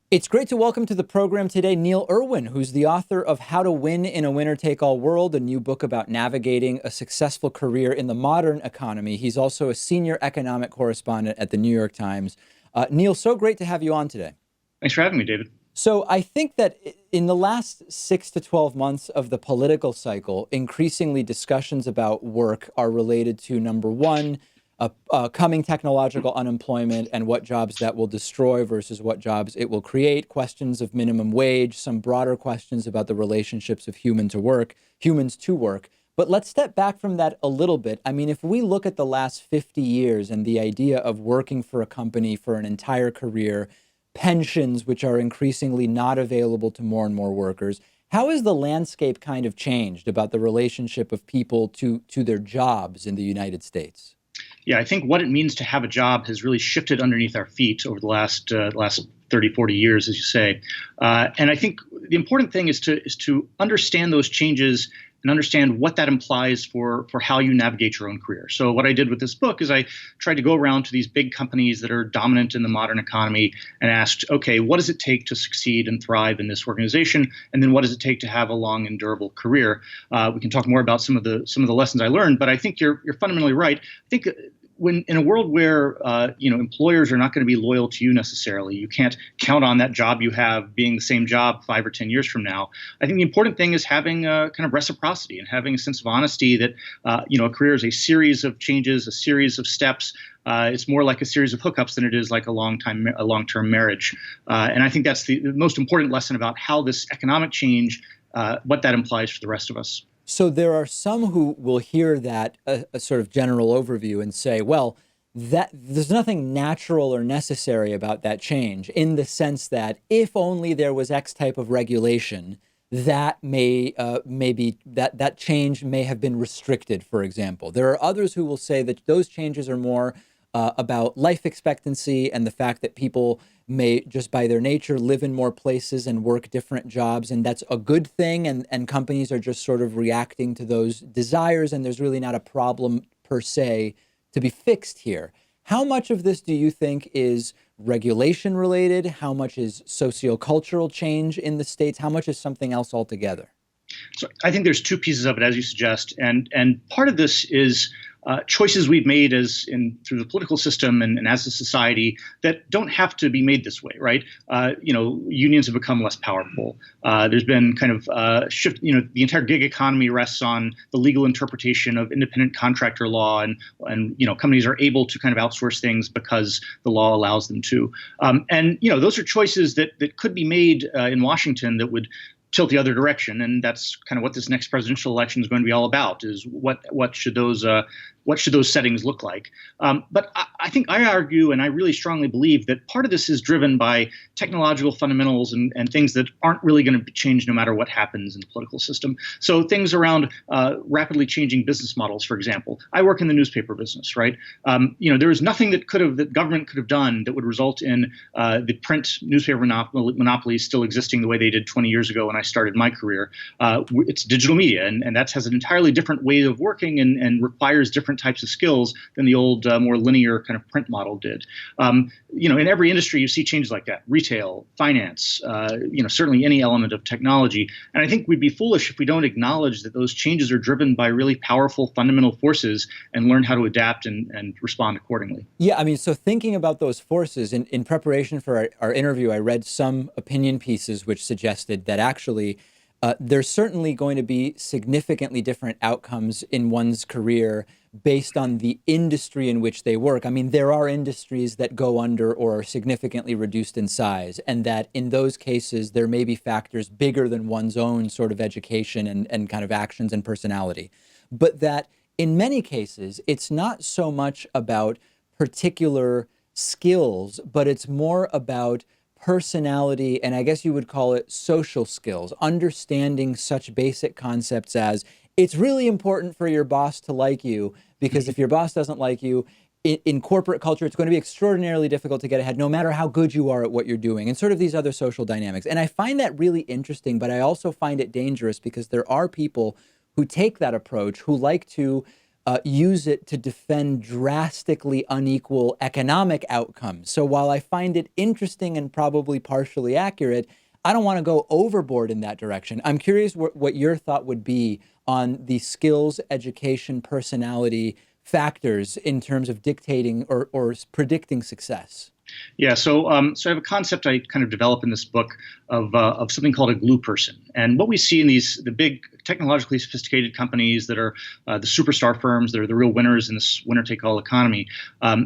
It's great to welcome to the program today Neil Irwin, who's the author of How to Win in a Winner-Take-All World, a new book about navigating a successful career in the modern economy. He's also a senior economic correspondent at the New York Times. Neil, so great to have you on today. Thanks for having me, David. So I think that in the last 6 to 12 months of the political cycle, increasingly discussions about work are related to, number one, coming technological unemployment and what jobs that will destroy versus what jobs it will create, questions of minimum wage, some broader questions about the relationships of humans to work. But let's step back from that a little bit. I mean, if we look at the last 50 years and the idea of working for a company for an entire career, pensions, which are increasingly not available to more and more workers, how has the landscape kind of changed about the relationship of people to their jobs in the United States? Yeah, I think what it means to have a job has really shifted underneath our feet over the last 30, 40 years, as you say. And I think the important thing is to understand those changes and understand what that implies for how you navigate your own career. So what I did with this book is I tried to go around to these big companies that are dominant in the modern economy and asked, okay, what does it take to succeed and thrive in this organization? And then what does it take to have a long and durable career? We can talk more about some of the lessons I learned, but I think you're fundamentally right. I think when in a world where employers are not going to be loyal to you necessarily, you can't count on that job you have being the same job 5 or 10 years from now. I think the important thing is having a kind of reciprocity and having a sense of honesty that a career is a series of changes, a series of steps. It's more like a series of hookups than it is like a long-term marriage. And I think that's the most important lesson about how this economic change, what that implies for the rest of us. So there are some who will hear that a sort of general overview and say, well, that there's nothing natural or necessary about that change, in the sense that if only there was X type of regulation, that that change may have been restricted, for example. There are others who will say that those changes are more about life expectancy and the fact that people may just by their nature live in more places and work different jobs, and that's a good thing, and companies are just sort of reacting to those desires, and there's really not a problem per se to be fixed here. How much of this do you think is regulation related? How much is sociocultural change in the States? How much is something else altogether? So I think there's two pieces of it, as you suggest, and part of this is choices we've made through the political system and as a society that don't have to be made this way, right? Unions have become less powerful. There's been kind of shift. The entire gig economy rests on the legal interpretation of independent contractor law, and companies are able to kind of outsource things because the law allows them to. Those are choices that could be made in Washington that would tilt the other direction, and that's kind of what this next presidential election is going to be all about: is what should those settings look like? But I think I argue, and I really strongly believe, that part of this is driven by technological fundamentals and things that aren't really going to change no matter what happens in the political system. So things around rapidly changing business models, for example. I work in the newspaper business, right? There is nothing that government could have done that would result in the print newspaper monopoly still existing the way they did 20 years ago when I started my career. It's digital media, and that has an entirely different way of working and requires different types of skills than the old, more linear kind of print model did. In every industry, you see changes like that: retail, finance, certainly any element of technology. And I think we'd be foolish if we don't acknowledge that those changes are driven by really powerful fundamental forces and learn how to adapt and respond accordingly. Yeah, I mean, so thinking about those forces, in preparation for our interview, I read some opinion pieces which suggested that actually there's certainly going to be significantly different outcomes in one's career based on the industry in which they work. I mean, there are industries that go under or are significantly reduced in size, and that in those cases, there may be factors bigger than one's own sort of education and kind of actions and personality. But that in many cases, it's not so much about particular skills, but it's more about personality, and I guess you would call it social skills, understanding such basic concepts as it's really important for your boss to like you, because if your boss doesn't like you, in corporate culture, it's going to be extraordinarily difficult to get ahead, no matter how good you are at what you're doing, and sort of these other social dynamics. And I find that really interesting, but I also find it dangerous because there are people who take that approach, who like to use it to defend drastically unequal economic outcomes. So while I find it interesting and probably partially accurate, I don't want to go overboard in that direction. I'm curious what your thought would be on the skills, education, personality factors in terms of dictating or predicting success. Yeah, so I have a concept I kind of develop in this book of something called a glue person. And what we see in the big technologically sophisticated companies that are the superstar firms that are the real winners in this winner-take-all economy,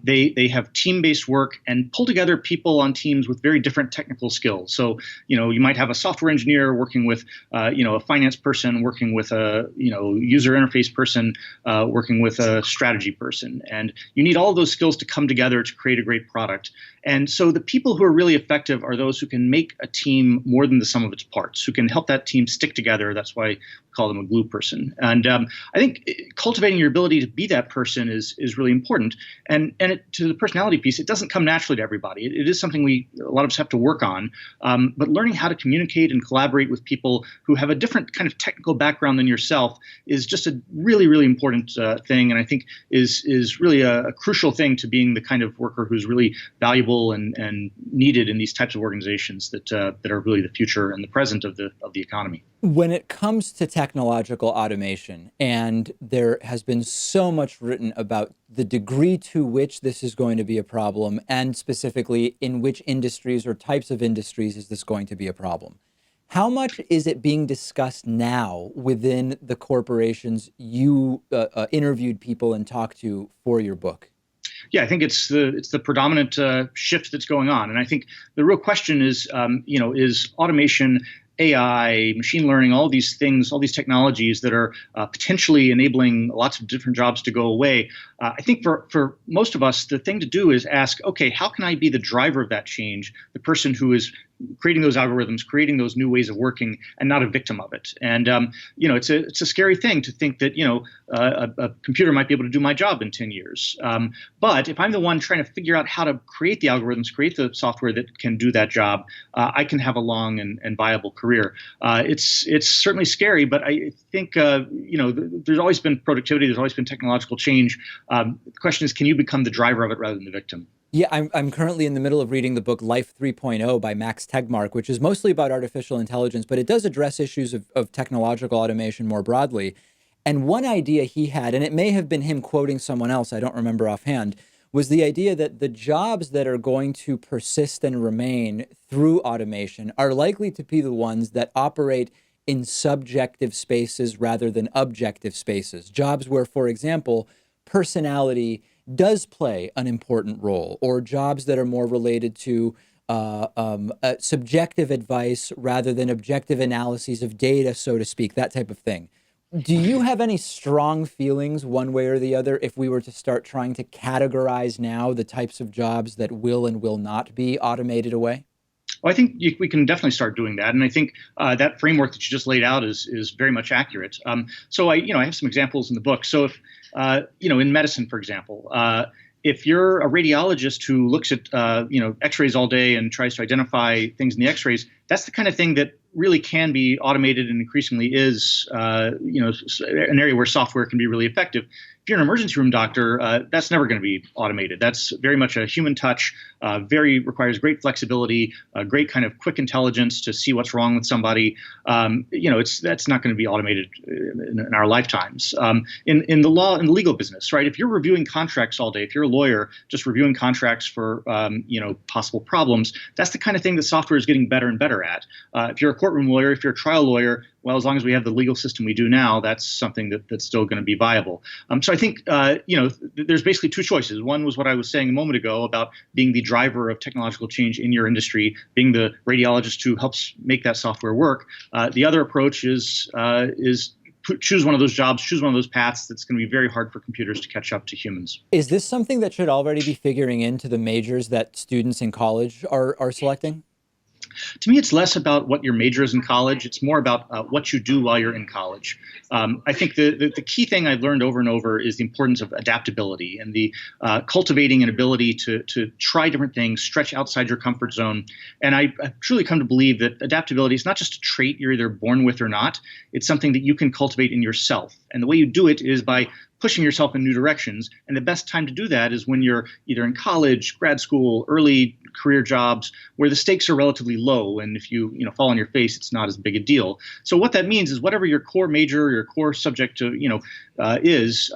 they have team-based work and pull together people on teams with very different technical skills. So you might have a software engineer working with a finance person, working with a user interface person, working with a strategy person, and you need all of those skills to come together to create a great product. And so the people who are really effective are those who can make a team more than the sum of its parts, who can help that team stick together. That's why we call them a glue person. And I think cultivating your ability to be that person is really important. And to the personality piece, it doesn't come naturally to everybody. It is something a lot of us have to work on. But learning how to communicate and collaborate with people who have a different kind of technical background than yourself is just a really, really important thing. And I think is really a crucial thing to being the kind of worker who's really valuable and needed in these types of organizations that are really the future and the present of the economy. When it comes to technological automation, and there has been so much written about the degree to which this is going to be a problem, and specifically in which industries or types of industries is this going to be a problem, how much is it being discussed now within the corporations you interviewed people and talked to for your book? Yeah, I think it's the predominant shift that's going on, and I think the real question is, is automation, AI, machine learning, all these things, all these technologies that are potentially enabling lots of different jobs to go away. I think for most of us, the thing to do is ask, okay, how can I be the driver of that change, the person who is creating those algorithms, creating those new ways of working, and not a victim of it. And it's a scary thing to think that a computer might be able to do my job in 10 years. But if I'm the one trying to figure out how to create the algorithms, create the software that can do that job, I can have a long and viable career. It's certainly scary, but I think there's always been productivity, there's always been technological change. The question is, can you become the driver of it rather than the victim? Yeah, I'm currently in the middle of reading the book Life 3.0 by Max Tegmark, which is mostly about artificial intelligence, but it does address issues of technological automation more broadly. And one idea he had, and it may have been him quoting someone else, I don't remember offhand, was the idea that the jobs that are going to persist and remain through automation are likely to be the ones that operate in subjective spaces rather than objective spaces. Jobs where, for example, personality does play an important role, or jobs that are more related to subjective advice rather than objective analyses of data, so to speak, that type of thing. Do you have any strong feelings one way or the other if we were to start trying to categorize now the types of jobs that will and will not be automated away? Well, I think we can definitely start doing that, and I think that framework that you just laid out is very much accurate. So I have some examples in the book. So if in medicine, for example, if you're a radiologist who looks at X-rays all day and tries to identify things in the X-rays, that's the kind of thing that really can be automated and increasingly is an area where software can be really effective. If you're an emergency room doctor, that's never going to be automated. That's very much a human touch, requires great flexibility, great kind of quick intelligence to see what's wrong with somebody. That's not going to be automated in our lifetimes. In the legal business, right? If you're reviewing contracts all day, if you're a lawyer just reviewing contracts for possible problems, that's the kind of thing that software is getting better and better at. If you're a courtroom lawyer, if you're a trial lawyer, well, as long as we have the legal system we do now, that's something that's still going to be viable. So I think, there's basically two choices. One was what I was saying a moment ago about being the driver of technological change in your industry, being the radiologist who helps make that software work. The other approach is choose one of those jobs, choose one of those paths that's going to be very hard for computers to catch up to humans. Is this something that should already be figuring into the majors that students in college are selecting? To me, it's less about what your major is in college. It's more about what you do while you're in college. I think the key thing I've learned over and over is the importance of adaptability and the cultivating an ability to try different things, stretch outside your comfort zone. And I've truly come to believe that adaptability is not just a trait you're either born with or not. It's something that you can cultivate in yourself. And the way you do it is by pushing yourself in new directions. And the best time to do that is when you're either in college, grad school, early career jobs where the stakes are relatively low. And if you fall on your face, it's not as big a deal. So what that means is whatever your core major, your core subject is,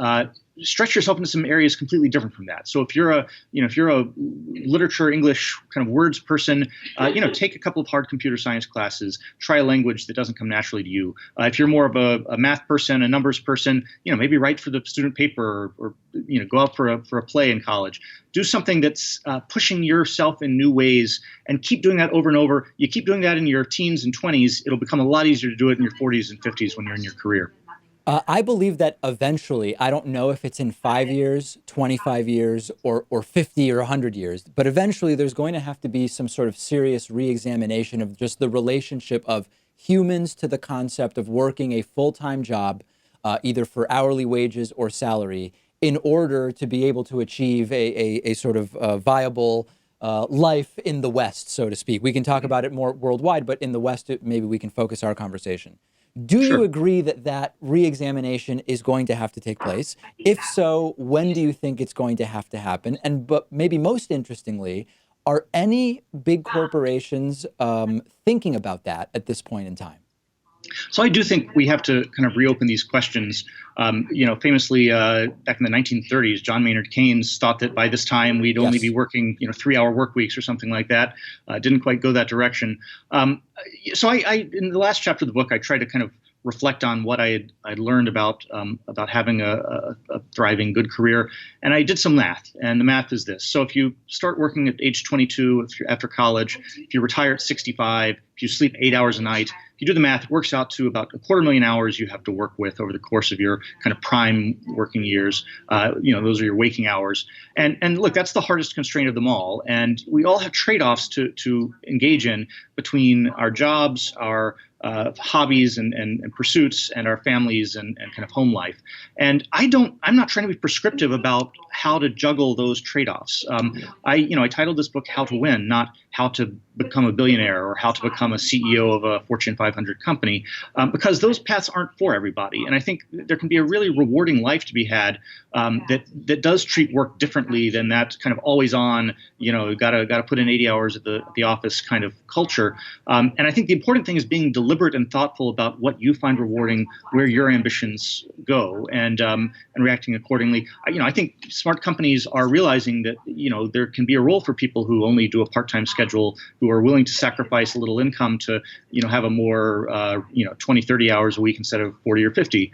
stretch yourself into some areas completely different from that. So if you're a literature, English kind of words person, take a couple of hard computer science classes, try a language that doesn't come naturally to you. If you're more of a math person, a numbers person, maybe write for the student paper or go out for a play in college. Do something that's pushing yourself in new ways and keep doing that over and over. You keep doing that in your teens and 20s, it'll become a lot easier to do it in your 40s and 50s when you're in your career. I believe that eventually, I don't know if it's in 5 years, 25 years, or 50 or 100 years, but eventually there's going to have to be some sort of serious reexamination of just the relationship of humans to the concept of working a full-time job, either for hourly wages or salary, in order to be able to achieve a sort of viable life in the West, so to speak. We can talk about it more worldwide, but in the West, maybe we can focus our conversation. Do Sure. you agree that that reexamination is going to have to take place? If so, when do you think it's going to have to happen? And but maybe most interestingly, are any big corporations thinking about that at this point in time? So I do think we have to kind of reopen these questions. Famously back in the 1930s, John Maynard Keynes thought that by this time we'd only Yes. be working 3-hour work weeks or something like that. Didn't quite go that direction. So I in the last chapter of the book, I tried to kind of reflect on what I'd learned about having a thriving, good career, and I did some math. And the math is this: so if you start working at age 22 after college, if you retire at 65, if you sleep 8 hours a night, if you do the math, it works out to about 250,000 hours you have to work with over the course of your kind of prime working years. Those are your waking hours. And look, that's the hardest constraint of them all. And we all have trade-offs to engage in between our jobs, our hobbies and pursuits, and our families and kind of home life. And I'm not trying to be prescriptive about how to juggle those trade-offs. I titled this book "How to Win," not how to become a billionaire or how to become a CEO of a Fortune 500 company, because those paths aren't for everybody. And I think there can be a really rewarding life to be had that does treat work differently than that kind of always on, gotta put in 80 hours at the office kind of culture. And I think the important thing is being deliberate and thoughtful about what you find rewarding, where your ambitions go, and reacting accordingly. I think smart companies are realizing that there can be a role for people who only do a part-time schedule, who are willing to sacrifice a little income to have a more 20, 30 hours a week instead of 40 or 50.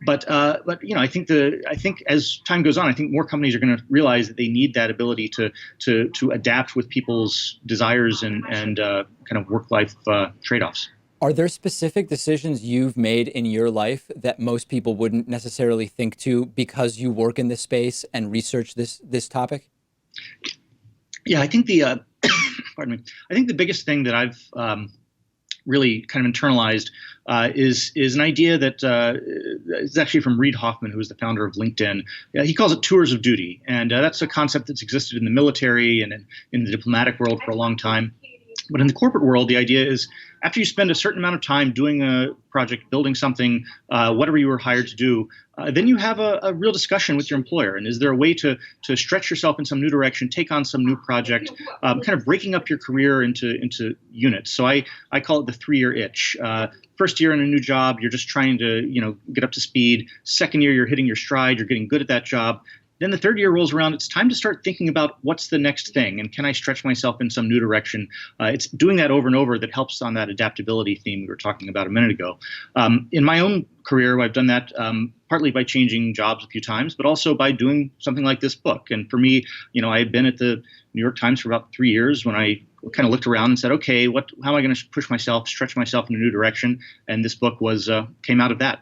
But I think as time goes on, I think more companies are going to realize that they need that ability to adapt with people's desires and kind of work-life trade-offs. Are there specific decisions you've made in your life that most people wouldn't necessarily think to because you work in this space and research this topic? Yeah, I think pardon me. I think the biggest thing that I've really kind of internalized is an idea that is actually from Reid Hoffman, who is the founder of LinkedIn. He calls it tours of duty, and that's a concept that's existed in the military and in the diplomatic world for a long time. But in the corporate world, the idea is after you spend a certain amount of time doing a project, building something, whatever you were hired to do, then you have a real discussion with your employer. And is there a way to stretch yourself in some new direction, take on some new project, kind of breaking up your career into units? So I call it the 3-year itch. First year in a new job, you're just trying to get up to speed. Second year, you're hitting your stride. You're getting good at that job. Then the third year rolls around. It's time to start thinking about what's the next thing, and can I stretch myself in some new direction? It's doing that over and over that helps on that adaptability theme we were talking about a minute ago. In my own career, I've done that partly by changing jobs a few times, but also by doing something like this book. And for me, I had been at the New York Times for about 3 years when I kind of looked around and said, okay, how am I going to push myself, stretch myself in a new direction? And this book came out of that.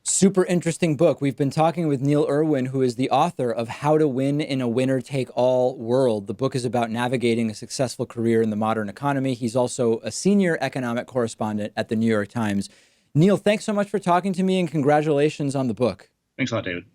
Super interesting book. We've been talking with Neil Irwin, who is the author of How to Win in a Winner-Take-All World. The book is about navigating a successful career in the modern economy. He's also a senior economic correspondent at the New York Times. Neil, thanks so much for talking to me, and congratulations on the book. Thanks a lot, David.